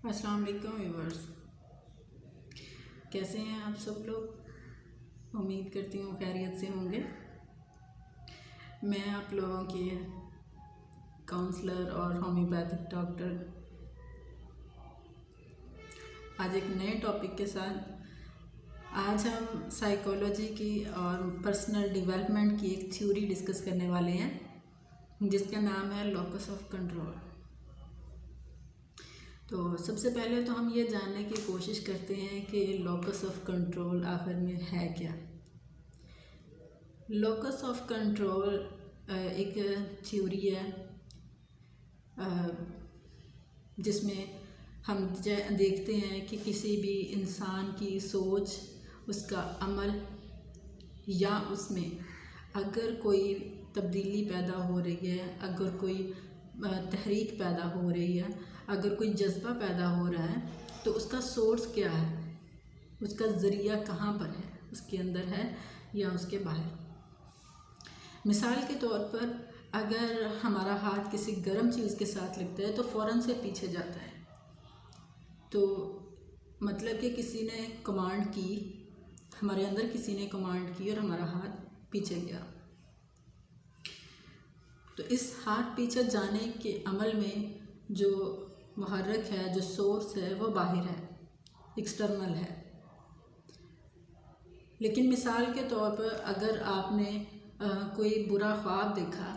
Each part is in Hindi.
अस्सलाम वालेकुम व्यूअर्स, कैसे हैं आप सब लोग। उम्मीद करती हूँ खैरियत से होंगे। मैं आप लोगों की काउंसलर और होम्योपैथिक डॉक्टर आज एक नए टॉपिक के साथ आज हम साइकोलॉजी की और पर्सनल डेवलपमेंट की एक थ्योरी डिस्कस करने वाले हैं जिसका नाम है लोकस ऑफ कंट्रोल। तो सबसे पहले तो हम ये जानने की कोशिश करते हैं कि लोकस ऑफ कंट्रोल आखिर में है क्या। लोकस ऑफ कंट्रोल एक थ्योरी है जिसमें हम देखते हैं कि किसी भी इंसान की सोच, उसका अमल या उसमें अगर कोई तब्दीली पैदा हो रही है, अगर कोई तहरीक पैदा हो रही है, अगर कोई जज्बा पैदा हो रहा है तो उसका सोर्स क्या है, उसका ज़रिया कहाँ पर है, उसके अंदर है या उसके बाहर। मिसाल के तौर पर अगर हमारा हाथ किसी गर्म चीज़ के साथ लगता है तो फ़ौरन से पीछे जाता है। तो मतलब कि किसी ने कमांड की, हमारे अंदर किसी ने कमांड की और हमारा हाथ पीछे गया। तो इस हाथ पीछे जाने के अमल में जो मुहर्रिक है, जो सोर्स है, वो बाहर है, एक्सटर्नल है। लेकिन मिसाल के तौर पर अगर आपने कोई बुरा ख्वाब देखा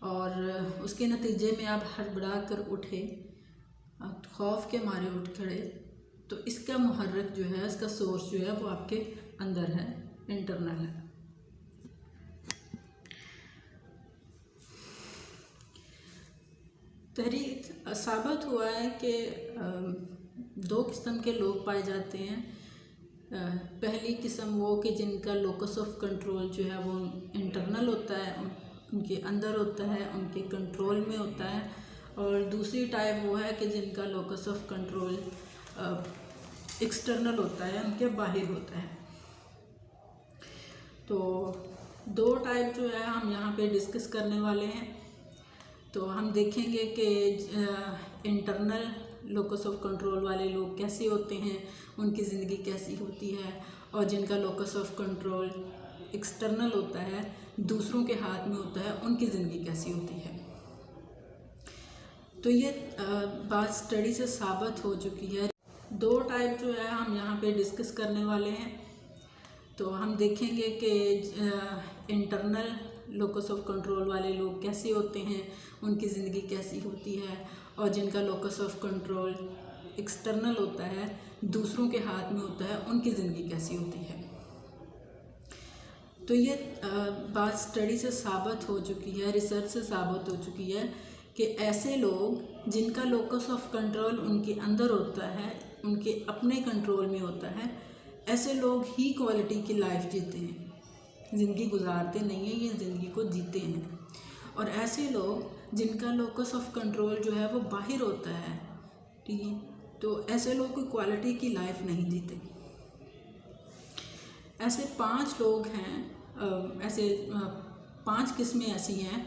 और उसके नतीजे में आप हड़बड़ा कर उठे, खौफ के मारे उठ खड़े, तो इसका मुहर्रिक जो है, इसका सोर्स जो है वो आपके अंदर है, इंटरनल है। तहरीक साबित हुआ है कि दो किस्म के लोग पाए जाते हैं। पहली किस्म वो कि जिनका लोकस ऑफ कंट्रोल जो है वो इंटरनल होता है, उनके अंदर होता है, उनके कंट्रोल में होता है। और दूसरी टाइप वो है कि जिनका लोकस ऑफ कंट्रोल एक्सटर्नल होता है, उनके बाहर होता है। तो दो टाइप जो है हम यहाँ पे डिस्कस करने वाले हैं। तो हम देखेंगे कि इंटरनल लोकस ऑफ कंट्रोल वाले लोग कैसे होते हैं, उनकी ज़िंदगी कैसी होती है, और जिनका लोकस ऑफ कंट्रोल एक्सटर्नल होता है, दूसरों के हाथ में होता है, उनकी ज़िंदगी कैसी होती है। तो ये बात स्टडी से साबित हो चुकी है। दो टाइप जो है हम यहाँ पे डिस्कस करने वाले हैं। तो हम देखेंगे कि इंटरनल लोकस ऑफ कंट्रोल वाले लोग कैसे होते हैं, उनकी ज़िंदगी कैसी होती है, और जिनका लोकस ऑफ कंट्रोल एक्सटर्नल होता है, दूसरों के हाथ में होता है, उनकी ज़िंदगी कैसी होती है। तो ये बात स्टडी से साबित हो चुकी है, रिसर्च से साबित हो चुकी है कि ऐसे लोग जिनका लोकस ऑफ कंट्रोल उनके अंदर होता है, उनके अपने कंट्रोल में होता है, ऐसे लोग ही क्वालिटी की लाइफ जीते हैं, ज़िंदगी गुजारते नहीं हैं, ये ज़िंदगी को जीते हैं। और ऐसे लोग जिनका लोकस ऑफ कंट्रोल जो है वो बाहर होता है, ठीक है, तो ऐसे लोग कोई क्वालिटी की लाइफ नहीं जीते। ऐसे 5 लोग हैं, ऐसे 5 किस्में ऐसी हैं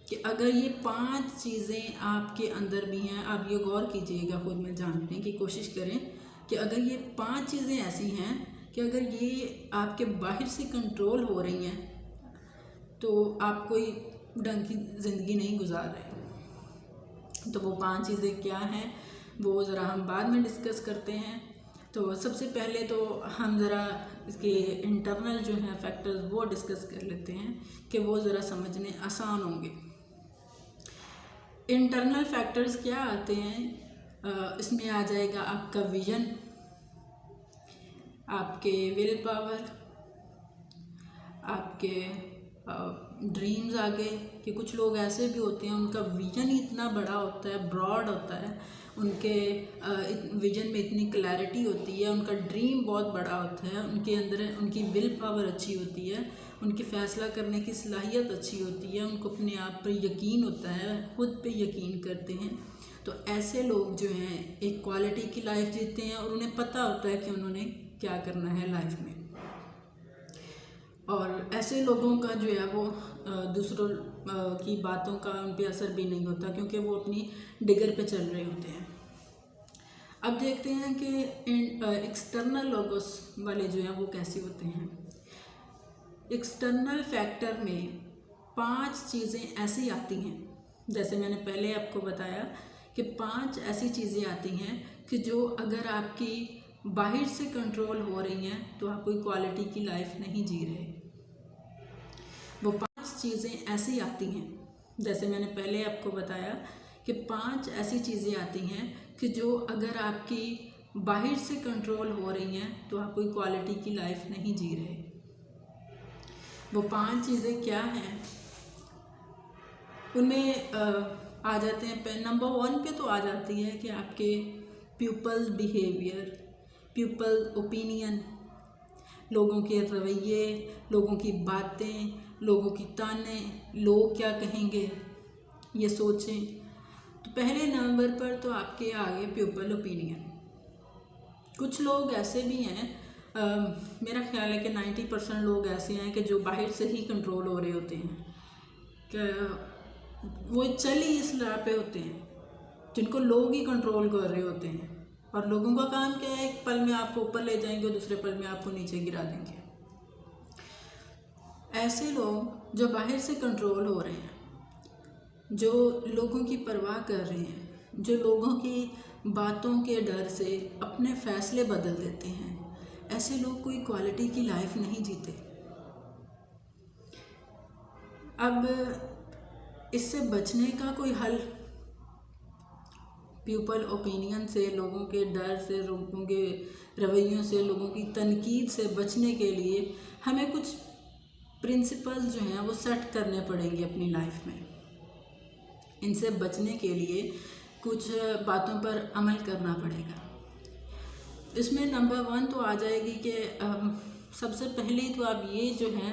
कि अगर ये 5 चीज़ें आपके अंदर भी हैं, आप ये गौर कीजिएगा, खुद में जानने की कोशिश करें कि अगर ये 5 चीज़ें ऐसी हैं कि अगर ये आपके बाहर से कंट्रोल हो रही हैं तो आप कोई ढंग की ज़िंदगी नहीं गुजार रहे। तो वो 5 चीज़ें क्या हैं वो ज़रा हम बाद में डिस्कस करते हैं। तो सबसे पहले तो हम ज़रा इसके इंटरनल जो हैं फैक्टर्स वो डिस्कस कर लेते हैं कि वो ज़रा समझने आसान होंगे। इंटरनल फैक्टर्स क्या आते हैं, इसमें आ जाएगा आपका विजन, आपके विल पावर, आपके ड्रीम्स आगे। कि कुछ लोग ऐसे भी होते हैं उनका विजन ही इतना बड़ा होता है, ब्रॉड होता है, उनके विजन में इतनी क्लैरिटी होती है, उनका ड्रीम बहुत बड़ा होता है, उनके अंदर उनकी विल पावर अच्छी होती है, उनकी फ़ैसला करने की सलाहियत अच्छी होती है, उनको अपने आप पर यकीन होता है, खुद पे यकीन करते हैं। तो ऐसे लोग जो हैं एक क्वालिटी की लाइफ जीते हैं और उन्हें पता होता है कि उन्होंने क्या करना है लाइफ में। और ऐसे लोगों का जो है वो दूसरों की बातों का उन पर असर भी नहीं होता, क्योंकि वो अपनी डिगर पे चल रहे होते हैं। अब देखते हैं कि एक्सटर्नल लोगोस वाले जो हैं वो कैसे होते हैं। एक्सटर्नल फैक्टर में 5 चीज़ें ऐसी आती हैं, जैसे मैंने पहले आपको बताया कि 5 ऐसी चीज़ें आती हैं कि जो अगर आपकी बाहर से कंट्रोल हो रही हैं तो आप कोई क्वालिटी की लाइफ नहीं जी रहे। वो 5 चीज़ें ऐसी आती हैं, जैसे मैंने पहले आपको बताया कि 5 ऐसी चीज़ें आती हैं कि जो अगर आपकी बाहर से कंट्रोल हो रही हैं तो आप कोई क्वालिटी की लाइफ नहीं जी रहे। वो 5 चीज़ें क्या हैं, उनमें आ जाते हैं। नंबर 1 पे तो आ जाती है कि आपके पीपल बिहेवियर, पीपल ओपिनियन, लोगों के रवैये, लोगों की बातें, लोगों की ताने, लोग क्या कहेंगे, ये सोचें। तो पहले नंबर पर तो आपके आगे पीपल ओपिनियन। कुछ लोग ऐसे भी हैं, मेरा ख्याल है कि 90% लोग ऐसे हैं कि जो बाहर से ही कंट्रोल हो रहे होते हैं, कि वो चल ही इस राह पे होते हैं जिनको लोग ही कंट्रोल कर रहे होते हैं, और लोगों का काम क्या है, एक पल में आपको ऊपर ले जाएंगे, दूसरे पल में आपको नीचे गिरा देंगे। ऐसे लोग जो बाहर से कंट्रोल हो रहे हैं, जो लोगों की परवाह कर रहे हैं, जो लोगों की बातों के डर से अपने फैसले बदल देते हैं, ऐसे लोग कोई क्वालिटी की लाइफ नहीं जीते। अब इससे बचने का कोई हल, पीपल ओपिनियन से, लोगों के डर से, लोगों के रवैयों से, लोगों की तनकीद से बचने के लिए हमें कुछ प्रिंसिपल्स जो हैं वो सेट करने पड़ेंगे अपनी लाइफ में। इनसे बचने के लिए कुछ बातों पर अमल करना पड़ेगा। इसमें नंबर 1 तो आ जाएगी कि सबसे पहले तो आप ये जो है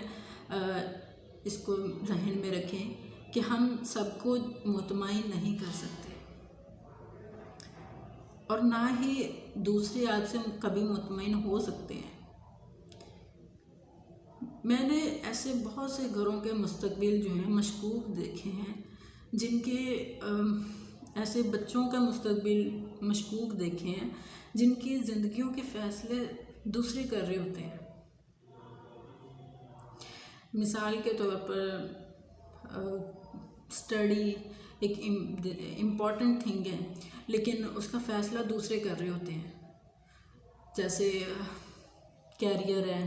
इसको जहन में रखें कि हम सबको मुतमईन नहीं कर सकते, और ना ही दूसरे आपसे कभी मुतमईन हो सकते हैं। मैंने ऐसे बहुत से घरों के मुस्तकबिल जो हैं मशकूक देखे हैं, जिनके ऐसे बच्चों का मुस्तकबिल मशकूक देखे हैं जिनकी ज़िंदगियों के फ़ैसले दूसरे कर रहे होते हैं। मिसाल के तौर पर स्टडी एक इम्पॉर्टेंट थिंग है, लेकिन उसका फ़ैसला दूसरे कर रहे होते हैं। जैसे कैरियर है,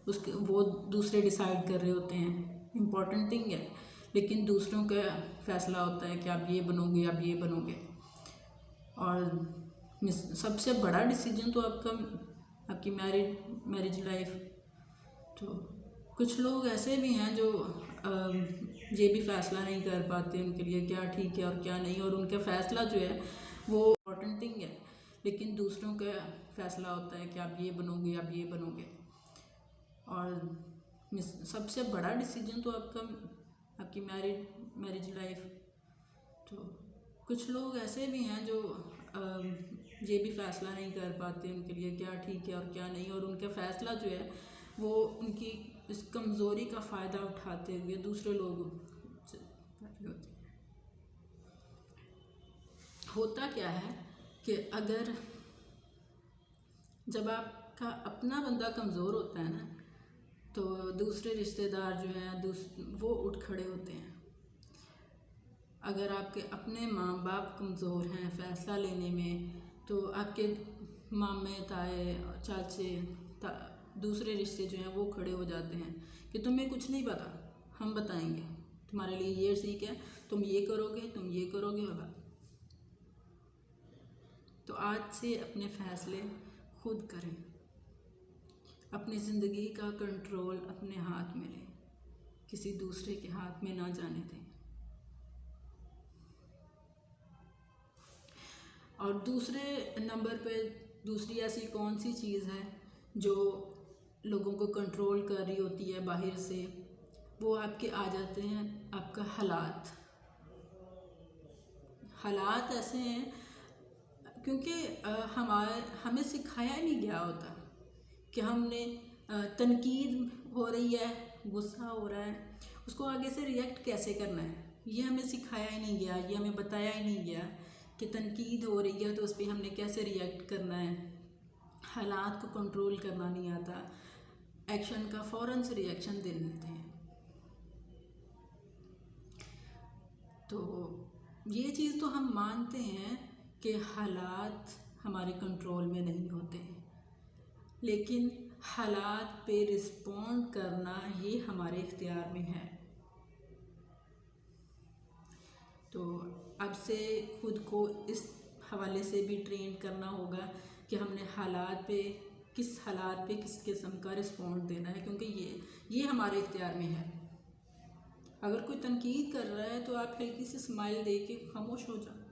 उसके वो दूसरे डिसाइड कर रहे होते हैं, इम्पॉर्टेंट थिंग है, लेकिन दूसरों का फ़ैसला होता है कि आप ये बनोगे, आप ये बनोगे। और सबसे बड़ा डिसीजन तो आपकी मैरिज लाइफ। तो कुछ लोग ऐसे भी हैं जो ये भी फ़ैसला नहीं कर पाते उनके लिए क्या ठीक है और क्या नहीं, और उनका फ़ैसला जो है वो इम्पॉर्टेंट थिंग है, लेकिन दूसरों का फ़ैसला होता है कि आप ये बनोगे, आप ये बनोगे। और सबसे बड़ा डिसीजन तो आपकी मैरिज लाइफ। तो कुछ लोग ऐसे भी हैं जो ये भी फ़ैसला नहीं कर पाते उनके लिए क्या ठीक है और क्या नहीं, और उनका फ़ैसला जो है वो उनकी इस कमज़ोरी का फ़ायदा उठाते हुए दूसरे लोग से होते हैं। होता क्या है कि अगर जब आपका अपना बंदा कमज़ोर होता है ना, तो दूसरे रिश्तेदार जो हैं वो उठ खड़े होते हैं। अगर आपके अपने माँ बाप कमज़ोर हैं फ़ैसला लेने में, तो आपके मामे ताए चाचे दूसरे रिश्ते जो हैं वो खड़े हो जाते हैं कि तुम्हें कुछ नहीं पता, हम बताएंगे, तुम्हारे लिए ये ठीक है, तुम ये करोगे, तुम ये करोगे होगा। तो आज से अपने फ़ैसले खुद करें, अपनी ज़िंदगी का कंट्रोल अपने हाथ में लें, किसी दूसरे के हाथ में ना जाने दें। और दूसरे नंबर पे दूसरी ऐसी कौन सी चीज़ है जो लोगों को कंट्रोल कर रही होती है बाहर से, वो आपके आ जाते हैं आपका हालात। हालात ऐसे हैं क्योंकि हमें सिखाया नहीं गया होता कि हमने तनकीद हो रही है, गुस्सा हो रहा है, उसको आगे से रिएक्ट कैसे करना है, ये हमें सिखाया ही नहीं गया, ये हमें बताया ही नहीं गया कि तनकीद हो रही है तो उस पर हमने कैसे रिएक्ट करना है, हालात को कंट्रोल करना नहीं आता, एक्शन का फ़ौरन से रिएक्शन दे देते हैं। तो ये चीज़ तो हम मानते हैं कि हालात हमारे कंट्रोल में नहीं होते, लेकिन हालात पे रिस्पॉन्ड करना ये हमारे इख्तियार में है। तो अब से खुद को इस हवाले से भी ट्रेन करना होगा कि हमने किस हालात पे किस किस्म का रिस्पॉन्ड देना है, क्योंकि ये हमारे इख्तियार में है। अगर कोई तनकीद कर रहा है तो आप हल्की सी स्माइल दे के खामोश हो जाओ।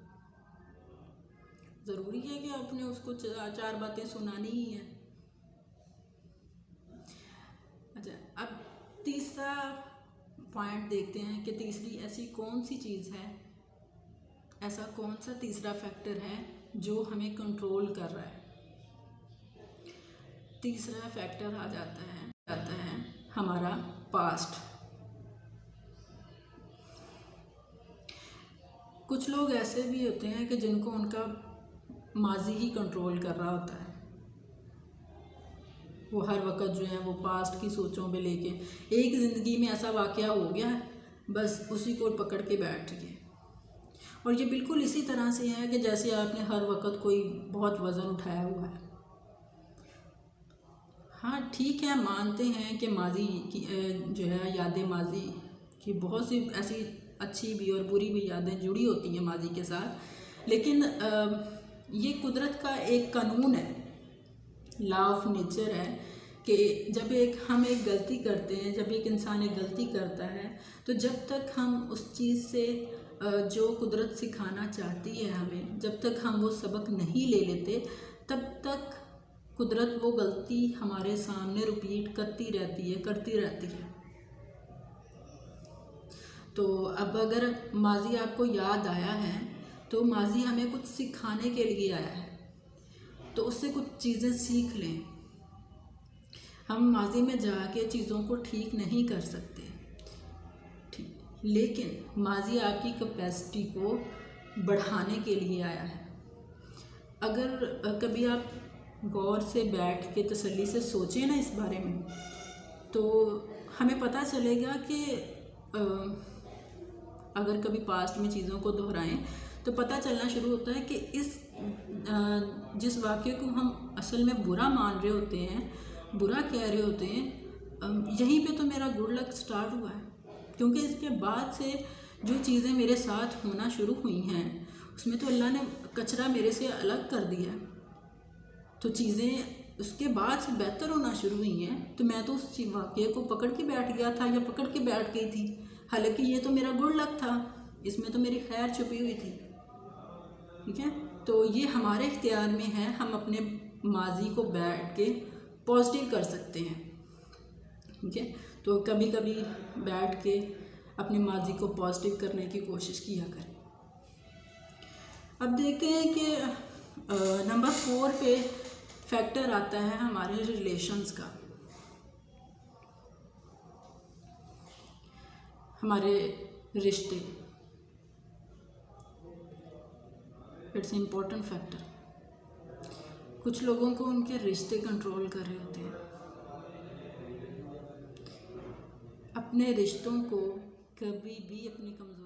ज़रूरी है कि आपने उसको चार बातें सुनानी ही है। अच्छा, अब तीसरा पॉइंट देखते हैं कि तीसरी ऐसी कौन सी चीज़ है, ऐसा कौन सा तीसरा फैक्टर है जो हमें कंट्रोल कर रहा है। तीसरा फैक्टर आ जाता है हमारा पास्ट। कुछ लोग ऐसे भी होते हैं कि जिनको उनका माजी ही कंट्रोल कर रहा होता है। वो हर वक्त जो है वो पास्ट की सोचों पे लेके, एक ज़िंदगी में ऐसा वाक़या हो गया है, बस उसी को पकड़ के बैठ गए। और ये बिल्कुल इसी तरह से है कि जैसे आपने हर वक्त कोई बहुत वज़न उठाया हुआ है। हाँ ठीक है, मानते हैं कि माजी की जो है यादें माजी की बहुत सी ऐसी अच्छी भी और बुरी भी यादें जुड़ी होती हैं माजी के साथ, लेकिन ये कुदरत का एक कानून है, लॉ ऑफ नेचर है कि जब हम एक गलती करते हैं, जब एक इंसान एक गलती करता है, तो जब तक हम उस चीज़ से जो कुदरत सिखाना चाहती है हमें, जब तक हम वो सबक नहीं ले लेते, तब तक कुदरत वो गलती हमारे सामने रिपीट करती रहती है। तो अब अगर माजी आपको याद आया है तो माजी हमें कुछ सिखाने के लिए आया है, तो उससे कुछ चीज़ें सीख लें। हम माजी में जाके चीज़ों को ठीक नहीं कर सकते, ठीक, लेकिन माजी आपकी कैपेसिटी को बढ़ाने के लिए आया है। अगर कभी आप गौर से बैठ के तसल्ली से सोचें ना इस बारे में, तो हमें पता चलेगा कि अगर कभी पास्ट में चीज़ों को दोहराएं तो पता चलना शुरू होता है कि जिस वाक़े को हम असल में बुरा मान रहे होते हैं, बुरा कह रहे होते हैं, यहीं पे तो मेरा गुड लक स्टार्ट हुआ है। क्योंकि इसके बाद से जो चीज़ें मेरे साथ होना शुरू हुई हैं, उसमें तो अल्लाह ने कचरा मेरे से अलग कर दिया, तो चीज़ें उसके बाद से बेहतर होना शुरू हुई हैं। तो मैं तो उस वाक़े को पकड़ के बैठ गया था या पकड़ के बैठ गई थी, हालांकि ये तो मेरा गुड लक था, इसमें तो मेरी खैर छुपी हुई थी। ठीक है, तो ये हमारे इख्तियार में है, हम अपने माजी को बैठ के पॉजिटिव कर सकते हैं। ठीक है, तो कभी कभी बैठ के अपने माजी को पॉजिटिव करने की कोशिश किया करें। अब देखते हैं कि नंबर 4 पे फैक्टर आता है हमारे रिलेशंस का, हमारे रिश्ते। It's important factor. कुछ लोगों को उनके रिश्ते कंट्रोल कर रहे होते हैं। अपने रिश्तों को कभी भी अपनी कमजोरी